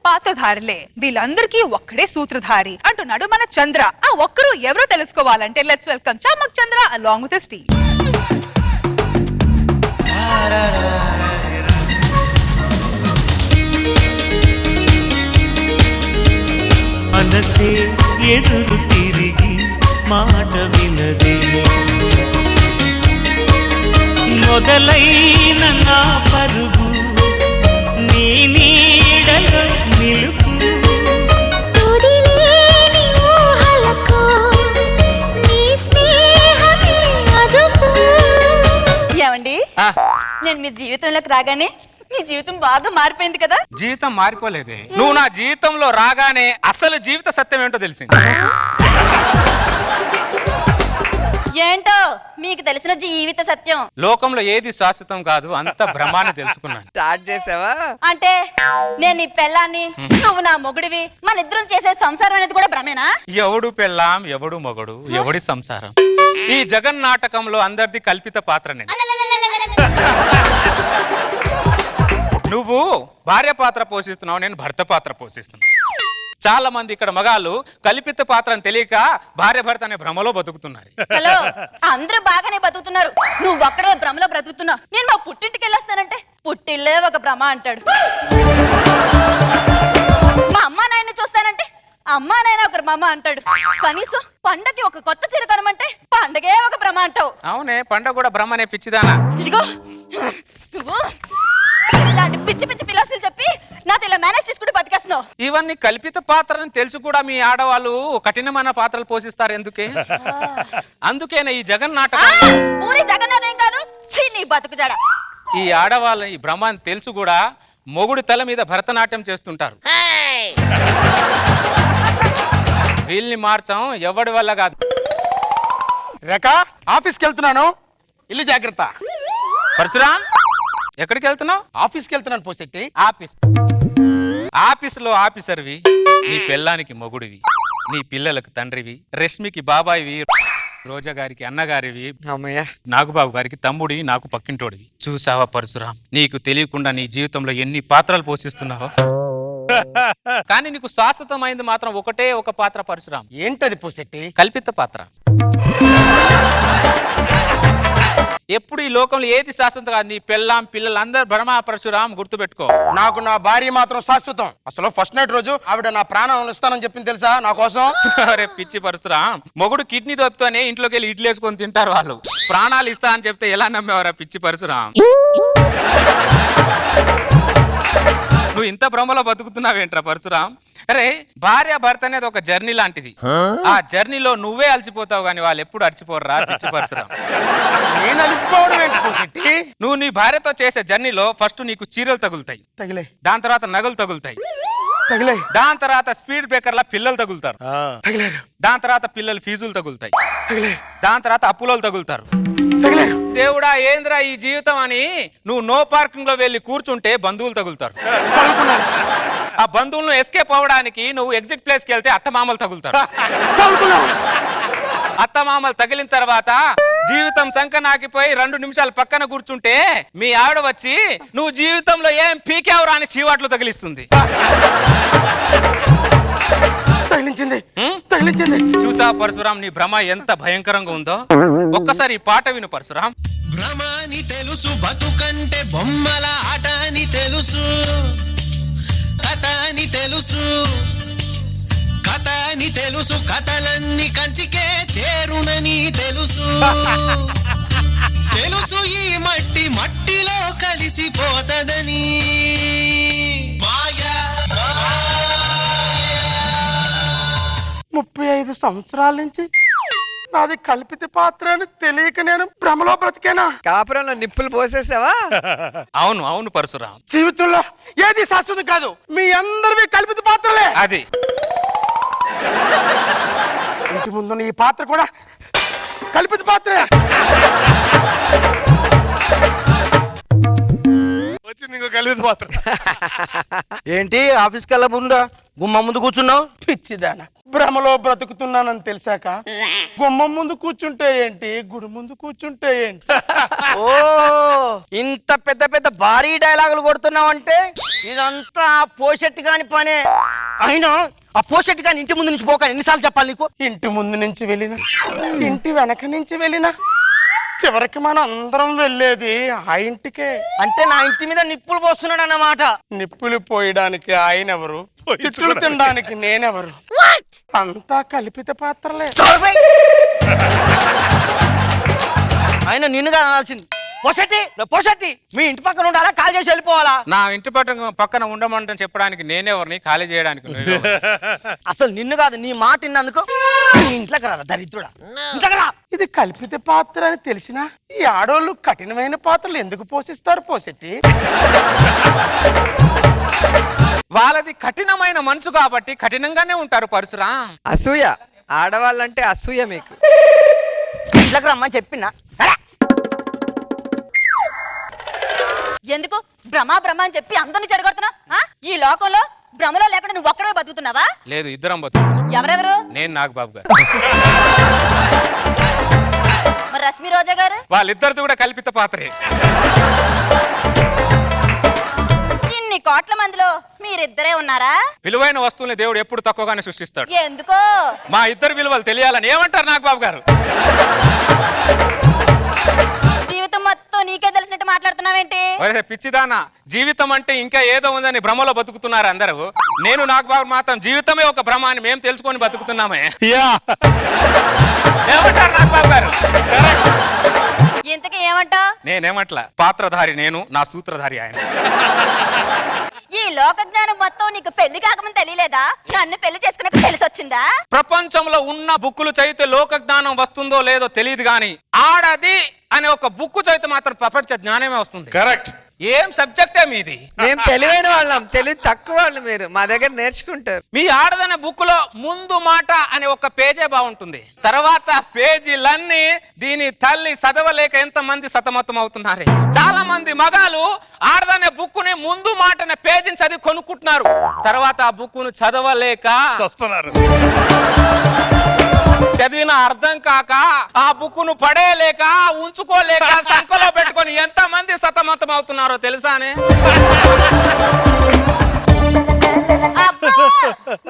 పాత్రధారులే, వీళ్ళందరికీ ఒక్కడే సూత్రధారి అంటున్నాడు మన చంద్ర. ఆ ఒక్కరు ఎవరో తెలుసుకోవాలంటే let's welcome Chammak Chandra along with his team. మనసే ఎదురు తిరిగి మాట వినదే, మొదలైన నా పరుగు నీ నీడలో నిలుపు. ఏమండి, నేను మీ జీవితంలోకి రాగానే మీ జీవితం బాగా మారిపోయింది కదా? జీవితం మారిపోలేదే, నువ్వు నా జీవితంలో రాగానే అసలు జీవిత సత్యం ఏంటో తెలిసింది. ఏంటో మీకు తెలిసిన జీవిత సత్యం? లోకంలో ఏది శాశ్వతం కాదు, అంత భ్రమాన్ని తెలుసుకున్నాను. స్టార్ట్ చేసావా? అంటే నేను నీ పెళ్ళాన్ని, నువ్వు నా మొగుడివి, మన ఇద్దరం చేసే సంసారం అనేది కూడా భ్రమేనా? ఎవడు పెళ్ళాం, ఎవడు మొగడు, ఎవడి సంసారం? ఈ జగన్ నాటకంలో అందరిది కల్పిత పాత్ర. నేను నువ్వు భార్య పాత్ర పోషిస్తున్నావు, నేను భర్త పాత్ర పోషిస్తున్నా. చాలా మంది ఇక్కడ మగాళ్ళు కల్పిత పాత్ర అని తెలియక భార్య భర్త అనే భ్రమలో బతుకుతున్నారు. హలో, అందరూ బాగానే బతుకుతున్నారు, నువ్వు ఒక్కడే భ్రమలో బ్రతుకుతున్నావు. నేను మా పుట్టింటికి వెళ్ళొస్తానంటే పుట్టిల్లే ఒక భ్రమ అంటాడు. మా అమ్మా నాయన్ని చూస్తానంటే అమ్మా నాయన ఒక భ్రమ అంటాడు. కనీసం పండగకి ఒక కొత్త చీర కొనమంటే పండగే ఒక భ్రమ అంటావు. అవునే, పండగ కూడా భ్రమనే పిచ్చిదానా. ఇదిగో నువ్వు ఇలాంటి పిచ్చి పిచ్చి ఫిలాసఫీలు చెప్పి నాతో ఇలా మేనేజ్ చేసుకుంటూ బతికేస్తున్నావు. ఇవన్నీ కల్పిత పాత్ర అని తెలుసు కూడా మీ ఆడవాళ్ళు కఠినమైన పాత్రలు పోషిస్తారు. ఎందుకే? అందుకేనే ఈ జగన్ నాటకం. పూరి జగన్నాథ్ ఏం కాదు, నీ బతుకు జడ. ఈ ఆడవాళ్ళ ఈ భ్రమ అని తెలుసు కూడా మొగుడి తల మీద భరతనాట్యం చేస్తుంటారు. వీళ్ళని మార్చం ఎవడి వల్ల కాదు. రేఖ, ఆఫీస్కి వెళ్తున్నాను, ఇల్లు జాగ్రత్త. పరశురామ్, ఎక్కడికి వెళ్తున్నావు? ఆఫీస్కి వెళ్తున్నాను పోసెట్టి. ఆఫీసులో ఆఫీసర్వి, నీ పెళ్ళానికి మొగుడివి, నీ పిల్లలకు తండ్రివి, రష్మికి బాబాయివి, రోజా గారికి అన్నగారివి, నాగుబాబు గారికి తమ్ముడి, నాకు పక్కింటోడివి. చూసావా పరశురామ్, నీకు తెలియకుండా నీ జీవితంలో ఎన్ని పాత్రలు పోషిస్తున్నావో. కానీ నీకు శాశ్వతమైంది మాత్రం ఒకటే ఒక పాత్ర పరశురామ్. ఏంటది పోసెట్టి? కల్పిత పాత్ర. ఎప్పుడు ఈ లోకంలో ఏది శాశ్వతం కాదు. నీ పెళ్ళాం పిల్లలు అందరు భ్రమ పరశురామ్, గుర్తుపెట్టుకో. నాకు నా భార్య మాత్రం శాశ్వతం. అసలు ఫస్ట్ నైట్ రోజు ఆవిడ నా ప్రాణం ఇస్తానని చెప్పింది తెలుసా నా కోసం. అరే పిచ్చి పరశురామ్, మొగుడు కిడ్నీ దొప్పుతోనే ఇంట్లోకి వెళ్ళి ఇడ్లు వేసుకొని తింటారు వాళ్ళు. ప్రాణాలు ఇస్తా అని చెప్తే ఎలా నమ్మేవారా పిచ్చి పరశురామ్? నువ్వు ఇంత భ్రమలో బతుకుతున్నావేంట్రా పరశురామ్? అరే, భార్య భర్త అనేది ఒక జర్నీ లాంటిది. ఆ జర్నీలో నువ్వే అలసిపోతావు కానీ వాళ్ళు ఎప్పుడు అలసిపోర్రా పిచ్చి పరశురామ్. నేను అలసిపోవడం ఏంటి పోసెట్టి? నువ్వు నీ భార్యతో చేసే జర్నీలో ఫస్ట్ నీకు చీరలు తగులుతాయి, తగిలే. దాని తర్వాత నగలు తగులుతాయి, తగిలే. దాని తర్వాత స్పీడ్ బ్రేకర్ల పిల్లలు తగులుతారు, తగిలేరు. దాని తర్వాత పిల్లలు ఫీజులు తగులుతాయి, తగిలే. దాని తర్వాత అప్పులోలు తగులుతారు. తగిలేరు. దేవుడా ఏంద్రా ఈ జీవితం అని నువ్వు నో పార్కింగ్ లో వెళ్ళి కూర్చుంటే బంధువులు తగులుతారు. ఆ బంధువులను ఎస్కేప్ అవ్వడానికి నువ్వు ఎగ్జిట్ ప్లేస్ కి వెళ్తే అత్తమామలు తగులుతారు. అత్తమామలు తగిలిన తర్వాత జీవితం సంక నాకిపోయి 2 నిమిషాలు పక్కన కూర్చుంటే మీ ఆవిడ వచ్చి నువ్వు జీవితంలో ఏం పీకేవరా అని చీవాట్లు తగిలిస్తుంది. తగిలించింది. చూసా పరశురామ్, నీ భ్రమ ఎంత భయంకరంగా ఉందో. ఒక్కసారి ఈ పాట విను పరశురామ్. భ్రమాని తెలుసు, బతుకంటే బొమ్మల ఆట అని తెలుసు, కథ అని తెలుసు, కథ అని తెలుసు, కథలన్నీ కంచికే చేరునని తెలుసు. తెలుసు ఈ మట్టి మట్టిలో కలిసిపోతదని. 35 సంవత్సరాల నుంచి నాది కల్పిత పాత్ర అని తెలియక నేను భ్రమలో బ్రతికేనా? కాపురంలో నిప్పులు పోసేసావా? అవును అవును పరశురామ్, జీవితంలో ఏది శాశ్వతం కాదు, మీ అందరివి కల్పిత పాత్రలే. అది ఇంటి ముందున్న ఈ పాత్ర కూడా కల్పిత పాత్రే. వచ్చింది ఇంకో కల్పిత పాత్ర. ఏంటి ఆఫీస్కి వెళ్ళ ముందా గుమ్మ ముందు కూర్చున్నావు? పిచ్చిదాన భ్రమలో బ్రతుకుతున్నానని తెలిసాక గుమ్మం ముందు కూర్చుంటే ఏంటి, గుడి ముందు కూర్చుంటే ఏంటి? ఓ ఇంత పెద్ద పెద్ద భారీ డైలాగులు కొడుతున్నావంటే ఇదంతా పోషెట్టి కాని పనే. అయినా ఆ పోషెట్టి కాని ఇంటి ముందు నుంచి పోక ఎన్నిసార్లు చెప్పాలి నీకు? ఇంటి ముందు నుంచి వెళ్ళినా ఇంటి వెనక నుంచి వెళ్ళినా చివరికి మనం అందరం వెళ్ళేది ఆ ఇంటికే. అంటే నా ఇంటి మీద నిప్పులు పోస్తున్నాడు అన్నమాట. నిప్పులు పోయడానికి ఆయన ఎవరు, తిట్లు తినడానికి నేనెవరు? అంతా కల్పిత పాత్రలే. ఆయన నిన్నుగా అనాల్సింది. పోషెట్టి పోషెట్టి మీ ఇంటి పక్కన ఉండాలా, కాల్ చేసి వెళ్ళిపోవాలా? నా ఇంటి పక్కన ఉండమంటని చెప్పడానికి నేనెవరిని, ఖాళీ చేయడానికి నువ్వెవరు? అసలు నిన్ను కాదు, నీ మాట విన్నందుకు ఇంట్లోకి రా దరిద్రుడా, ఇంట్లోకి రా. ఇది కల్పిత పాత్ర అని తెలిసినా ఈ ఆడోళ్ళు కఠినమైన పాత్రలు ఎందుకు పోషిస్తారు పోసెట్టి? వాళ్ళది కఠినమైన మనసు కాబట్టి కఠినంగానే ఉంటారు పరశురా. అసూయ, ఆడవాళ్ళంటే అసూయ మీకు. ఇంట్లోకి రమ్మని చెప్పినా ఎందుకు భ్రమ భ్రమ అని చెప్పి అందరిని చెడగొడుతున్నా? ఈ లోకంలో భ్రమలో లేకుండా నువ్వు ఒక్కడే బతుకుతున్నావా? లేదు, ఇద్దరం బతుకుతున్నాం. ఎవరెవరు? నేను నాగబాబు గారు. మరి రష్మి రోజా గారు? వాళ్ళిద్దరిది కూడా కల్పిత పాత్రే. ఇన్ని కోట్ల మందిలో మీరిద్దరే ఉన్నారా? విలువైన వస్తువుల్ని దేవుడు ఎప్పుడు తక్కువగానే సృష్టిస్తాడు. ఎందుకో మా ఇద్దరు విలువలు తెలియాలని. ఏమంటారు నాగబాబు గారు? జీవితం మొత్తం నీకే తెలిసినట్టు మాట్లాడుతున్నావేంటి? ఒరే పిచ్చిదానా, జీవితం అంటే ఇంకా ఏదో ఉందని భ్రమలో బతుకుతున్నారు అందరూ. నేను నాగబాబు మాత్రం జీవితమే ఒక భ్రమ అని మేము తెలుసుకొని బతుకుతున్నామే. ఏమంటారు నాగబాబు గారు? ఇంతకీ ఏమంటా? నేనేమట్లా, పాత్రధారి నేను, నా సూత్రధారి ఆయన. ఈ లోక జ్ఞానం మొత్తం నీకు పెళ్లి కాకముందు తెలియలేదా? నన్ను పెళ్లి చేసుకున్నాక తెలిసొచ్చిందా? ప్రపంచంలో ఉన్న బుక్కులు చదివితే లోక జ్ఞానం వస్తుందో లేదో తెలియదు గాని ఆడది అనే ఒక బుక్కు చదివితే మాత్రం ప్రపంచ జ్ఞానమే వస్తుంది. కరెక్ట్. ఏం సబ్జెక్టే మీది? మేము తెలివైన వాళ్ళం, తెలివి తక్కువ వాళ్ళు మీరు. మా దగ్గర నేర్చుకుంటారు. మీ ఆడదనే బుక్ లో ముందు మాట అనే ఒక పేజే బాగుంటుంది. తర్వాత పేజీలన్నీ దీని తల్లి చదవలేక ఎంత మంది సతమతం అవుతున్నారే. చాలా మంది మగాలు ఆడదనే బుక్ ని ముందు మాట అనే పేజీని చదివి కొనుక్కుంటున్నారు. తర్వాత ఆ బుక్ ను చదవలేక వస్తున్నారు. చదివిన అర్థం కాక ఆ బుక్ ను పడేయలేక ఉంచుకోలేక సంకలో పెట్టుకొని ఎంత మంది సతమతం అవుతున్నారో తెలుసానే? అబ్బా!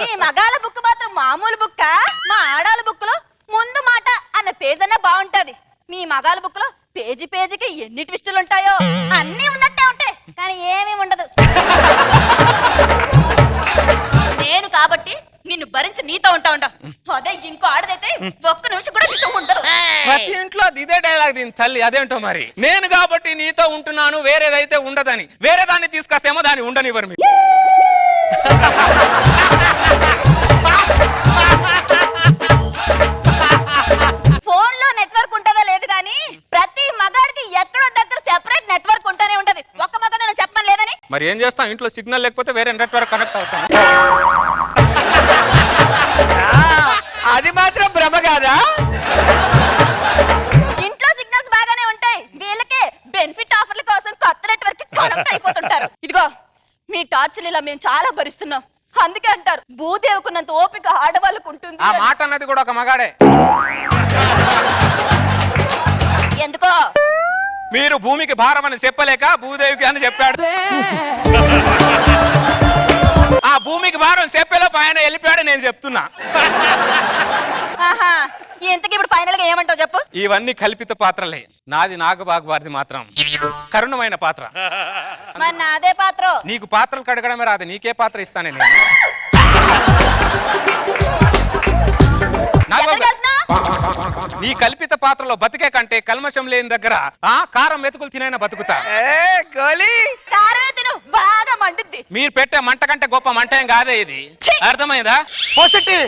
మీ మగాల బుక్ మాత్రం మామూలు బుక్క? మా ఆడాల బుక్ లో ముందు మాట అన్న పేజ్ అన్న బాగుంటది. మీ మగాల బుక్ లో పేజీ పేజీకి ఎన్ని ట్విస్టులు ఉంటాయో. అన్ని ఉన్నట్టే ఉంటాయి కానీ ఏమీ ఉండదు. నేను కాబట్టి నిన్ను భరించి నీతో ఉంటా. అదే ఇంకో ఆడదైతే ఒక్క నిమిషం కూడా నీతో ఉండదు. ప్రతి ఇంట్లో ఇదే డైలాగ్ దీని తల్లి. అదేంటో మరి. నేను కాబట్టి నీతో ఉంటున్నాను, వేరేదైతే ఉండదని. వేరే దాన్ని తీసుకొస్తేమో దాన్ని ఉండనివ్వరు మీరు. ఫోన్ లో నెట్వర్క్ ఉంటుందో లేదు కానీ ప్రతి మగాడికి ఎక్కడో దగ్గర సెపరేట్ నెట్వర్క్ ఉంటూనే ఉంటది. ఒక్క మగాడు నేను చెప్పను లేదని. మరి ఏం చేస్తాం? ఇంట్లో సిగ్నల్ లేకపోతే వేరే నెట్వర్క్ కనెక్ట్ అవుతాం. అది మాత్రం భ్రమ కాదా? ఇంట్లో సిగ్నల్స్ బాగానే ఉంటాయి, వీళ్ళకే బెనిఫిట్ ఆఫర్ల కోసం కొత్త నెట్వర్క్ కనెక్ట్ అయిపోతుంటారు. ఇదిగో మీ టార్చర్ ఇలా మేము చాలా భరిస్తున్నాం. అందుకే అంటారు భూదేవుకున్నంత ఓపిక ఆడవాళ్ళకు ఉంటుంది. ఆ మాట అన్నది కూడా ఒక మగాడే. ఎందుకో మీరు భూమికి భారం అని చెప్పలేక భూదేవికి అని చెప్పాడు. ఆ భూమికి భారం చెప్పేలోపు ఆయన వెళ్ళిపోయాడు. నేను చెప్తున్నా. ఆహా, ఇంతకి ఇప్పుడు ఫైనల్ గా ఏమంటావు చెప్పు? ఇవన్నీ కల్పిత పాత్రలే. నాది నాగబాబు వారిది మాత్రం కరుణమైన పాత్ర. మరి నాదే పాత్ర. నీకు పాత్రలు కడగడమే రాదు, నీకే పాత్ర ఇస్తానే నేను. ఎక్కడికి వెళ్తున్నా? నీ కల్పిత పాత్రలో బతికే కంటే కల్మషం లేని దగ్గర కారం మెతుకులు తినైనా బతుకుతా. గోలీ కారమే తిను, బాగా మండుద్ది. మీరు పెట్టే మంట కంటే గొప్ప మంట ఏం కాదే ఇది. అర్థమైందా? పోసెట్టి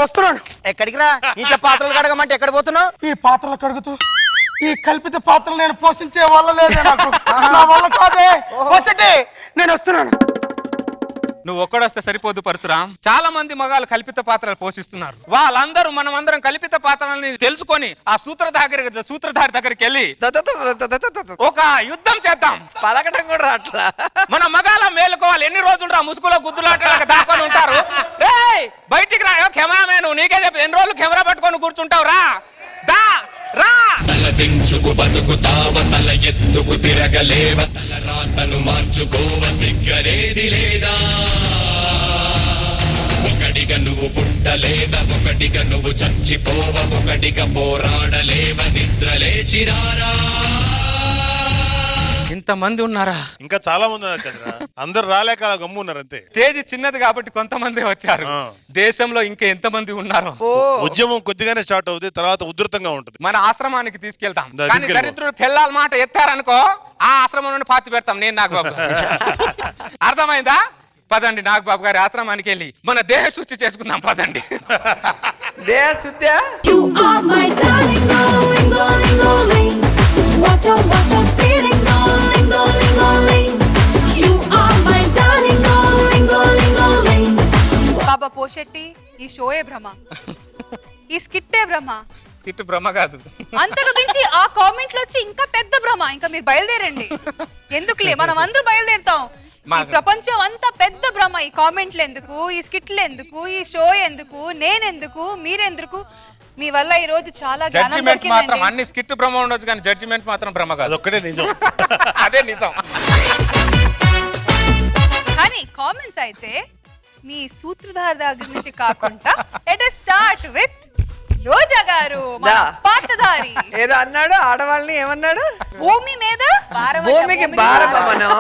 వస్తున్నాను. ఎక్కడికి రా? ఇంట్లో పాత్రలు కడగమంటే ఎక్కడ పోతున్నావు? ఈ పాత్రలు కడుగుతూ ఈ కల్పిత పాత్రలు నేను పోషించే వల్ల లేదే నాకు. నా వల్ల కాదే. పోసెట్టి నేను వస్తున్నాను. నువ్వు ఒక్కడొస్తే సరిపోదు పరశురాం. చాలా మంది మగాళ్ళు కల్పిత పాత్రలు పోషిస్తున్నారు. వాళ్ళందరూ మనమందరం కల్పిత పాత్రలని తెలుసుకొని ఆ సూత్రధారి దగ్గరికి వెళ్ళి ఒక యుద్ధం చేద్దాం. పలకటం కూడా అట్లా. మన మగాళ్ళ మేలుకోవాలి. ఎన్ని రోజులు రా ముసుగులో గుద్దులాటలాగా దాకొని ఉంటారు. నీకే చెప్పి ఎన్ని రోజులు కెమెరా పట్టుకొని కూర్చుంటావు రా దా రా తల దించుకు బతుకుతావ తల ఎత్తుకు తిరగలేవ తల రాతను మార్చుకోవ సిగ్గనేది లేదా ఒకటిగా నువ్వు పుట్టలేదా ఒకటిగా నువ్వు చచ్చిపోవ ఒకటిగా పోరాడలేవ నిద్ర లేచిరారా ఇంతమంది ఉన్నారా? ఇంకా చాలా మంది ఉన్నారు చంద్ర, అందరు రాలేక అలా గమ్ము ఉన్నారు అంతే. స్టేజ్ చిన్నది కాబట్టి కొంతమంది వచ్చారు. ఆ. దేశంలో ఇంకా ఎంతమంది ఉన్నారో. ఉద్యమం కొద్దిగానే స్టార్ట్ అవుతుంది, తర్వాత ఉధృతంగా ఉంటుంది. మన ఆశ్రమానికి తీసుకెళ్తాం. దా, కానీ తీసుకెళ్ళిపో. దరిద్రుడు పిల్లల మాట ఎత్తారనుకో ఆ ఆశ్రమం నుండి పాతి పెడతాం నేను నాగబాబు అర్థమైందా? పదండి నాగబాబు గారి ఆశ్రమానికి వెళ్ళి మన దేహ శుద్ధి చేసుకుందాం పదండి. దేహ శుద్ధి. You are my darling, darling, darling, darling. What a feeling, darling, darling, darling. You are my darling, darling, darling, darling. బాబా పోషెట్టి ఈ షోయే భ్రమ, ఈ స్కిట్టే భ్రమ. స్కిట్ భ్రమ కాదు. అంతకు మించి ఆ కామెంట్లు వచ్చి ఇంకా పెద్ద భ్రమ. ఇంకా మీరు బయలుదేరండి. ఎందుకులే మనం అందరూ బయలుదేరుతాం. ఈ ప్రపంచం అంతా పెద్ద భ్రమ. ఈ కామెంట్లు ఎందుకు, ఈ స్కిట్లు ఎందుకు, ఈ షో ఎందుకు, నేనెందుకు, మీరెందుకు? మీ వల్ల ఈ రోజు చాలా జ్ఞానం జడ్జిమెంట్ మాత్రం దొరికిందండి. అన్ని స్కిట్ భ్రమ ఉండొచ్చు కానీ జడ్జిమెంట్ మాత్రం భ్రమ కాదు. అదొక్కటే నిజం. అదే నిజం. కానీ కామెంట్స్ అయితే మీ సూత్రధారి దగ్గర నుంచి కాకుండా లెట్ us start with రోజా గారు, మన దా. పాటధారి. ఏదో అన్నాడు, ఆడవాళ్ళని ఏమన్నాడు? భూమి మీద భారం అంట, భూమికి భూమికి భారం భారం. మనం.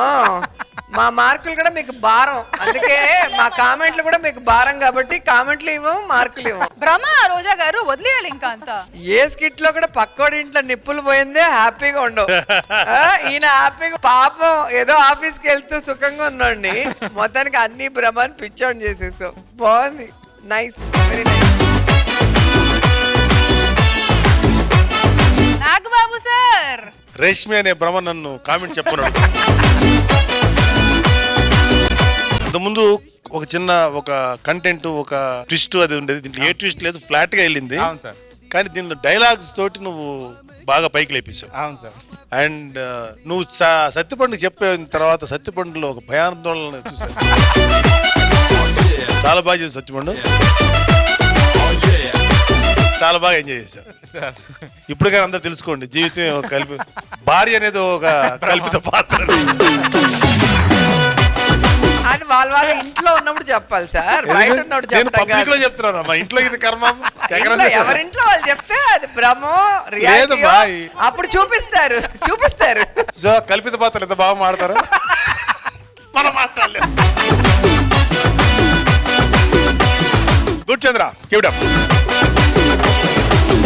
మా మార్కులు కూడా మీకు భారం, అందుకే మా కామెంట్లు కూడా మీకు భారం కాబట్టి కామెంట్లు ఇవ్వం, మార్కులు ఇవ్వం. భ్రమ రోజా గారు, వదిలేయాలి ఇంకా అంతా. ఏ స్కిట్ లో కూడా పక్కోడి ఇంట్లో నిప్పులు పోయిందే హ్యాపీగా ఉండవు. ఈయన హ్యాపీగా పాపం ఏదో ఆఫీస్కి వెళ్తూ సుఖంగా ఉన్నాండి, మొత్తానికి అన్ని భ్రమాన్ని పిచ్చోని చేసేసావు. బాగుంది, nice, very nice. Nagababu sir, Reshmi అనే భ్రమ నన్ను కామెంట్ చెప్పన్నాడు. అంతకుముందు ఒక చిన్న ఒక కంటెంట్, ఒక ట్విస్ట్ అది ఉండేది. దీంట్లో ఏ ట్విస్ట్ లేదు, ఫ్లాట్ గా వెళ్ళింది. అవును సార్. కానీ దీనిలో డైలాగ్స్ తోటి నువ్వు బాగా పైకి లేపించావు. అవును సార్. అండ్ నువ్వు సత్యపండుకి చెప్పిన తర్వాత సత్యపండులో ఒక భయాందోళన చూసాను. చాలా బాగా చేశావు సత్యపండు, చాలా బాగా ఎంజాయ్ చేశారు. ఇప్పుడు కానీ అందరూ తెలుసుకోండి, జీవితం ఒక భార్య అనేది ఒక కల్పిత పాత్ర. అని వాళ్ళ ఇంట్లో ఉన్నప్పుడు చెప్పాలి సార్, బయట ఉన్నప్పుడు నేను చెప్పడం పబ్లిక్ లో కాదు. చెప్తున్నాను, మా ఇంట్లో ఇది కర్మ. ఇంట్లో ఎవరింట్లో వాళ్ళు చెప్తే అది భ్రమో లేదు రియాలిటీయో బాయ్. అప్పుడు చూపిస్తారు. సో కల్పిత పాత్రలు ఎంత బాగా మాడతారు. మనం మాట్లాడలేదు. Good Chandra, keep it up.